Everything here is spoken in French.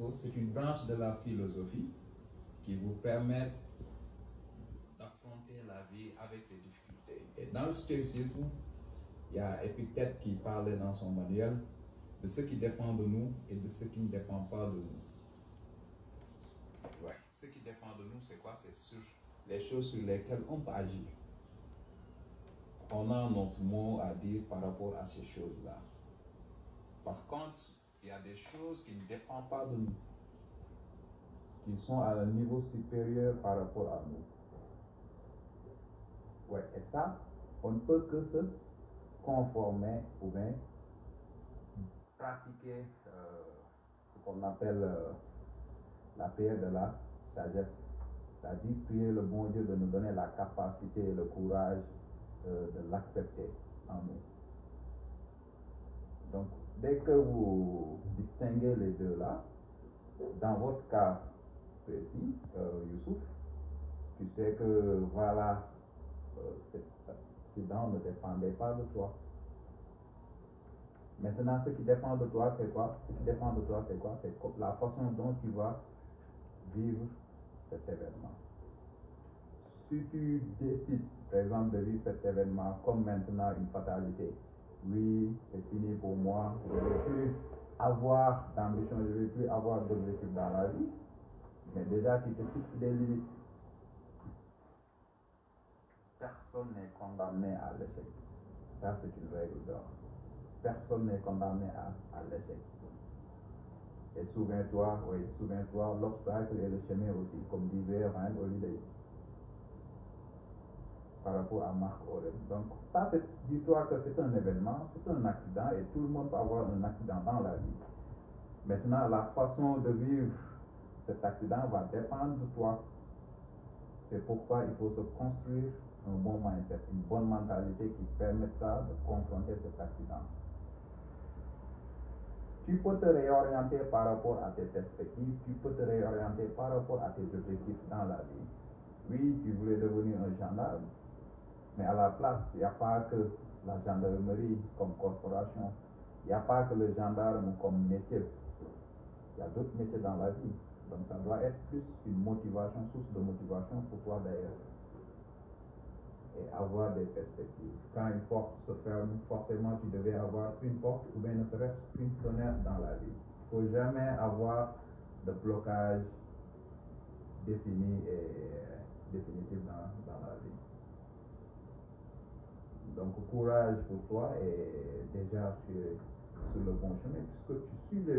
stoïcisme, c'est une branche de la philosophie qui vous permet d'affronter la vie avec ses difficultés. Et dans le stoïcisme, il y a Épictète qui parlait dans son manuel de ce qui dépend de nous et de ce qui ne dépend pas de nous. Ouais. Ce qui dépend de nous, c'est quoi? C'est sur les choses sur lesquelles on peut agir. On a notre mot à dire par rapport à ces choses-là. Par contre, il y a des choses qui ne dépendent pas de nous, qui sont à un niveau supérieur par rapport à nous. Ouais, et ça, on ne peut que se conformer ou bien pratiquer ce qu'on appelle la prière de la sagesse. C'est-à-dire prier le bon Dieu de nous donner la capacité et le courage de l'accepter en nous. Donc, dès que vous distinguez les deux là, dans votre cas précis, Youssouf, tu sais que voilà, cet accident ne dépendait pas de toi. Maintenant, ce qui dépend de toi, c'est quoi? Ce qui dépend de toi, c'est quoi? C'est la façon dont tu vas vivre cet événement. Si tu décides, par exemple, de vivre cet événement comme maintenant une fatalité, oui, c'est fini pour moi, je ne vais plus avoir d'ambition, je ne vais plus avoir d'objectif dans la vie, mais déjà tu te fixes des limites. Personne n'est condamné à l'échec. Ça, c'est une règle d'or. Personne n'est condamné à l'échec. Et souviens-toi, oui, souviens-toi, l'obstacle et le chemin aussi, comme disait Ryan Holiday par rapport à Marc Aurèle. Donc, ça, dis-toi que c'est un événement, c'est un accident, et tout le monde peut avoir un accident dans la vie. Maintenant, la façon de vivre cet accident va dépendre de toi. C'est pourquoi il faut se construire un bon mindset, une bonne mentalité qui permettra de confronter cet accident. Tu peux te réorienter par rapport à tes perspectives, tu peux te réorienter par rapport à tes objectifs dans la vie. Oui, tu voulais devenir un gendarme, mais à la place, il n'y a pas que la gendarmerie comme corporation, il n'y a pas que le gendarme comme métier. Il y a d'autres métiers dans la vie. Donc ça doit être plus une motivation, source de motivation pour toi d'ailleurs. Et avoir des perspectives. Quand une porte se ferme, forcément tu devais avoir une porte ou bien ne serait-ce qu'une fenêtre dans la vie. Il ne faut jamais avoir de blocage défini et définitif dans la vie. Donc courage pour toi et déjà sur le bon chemin puisque tu suis les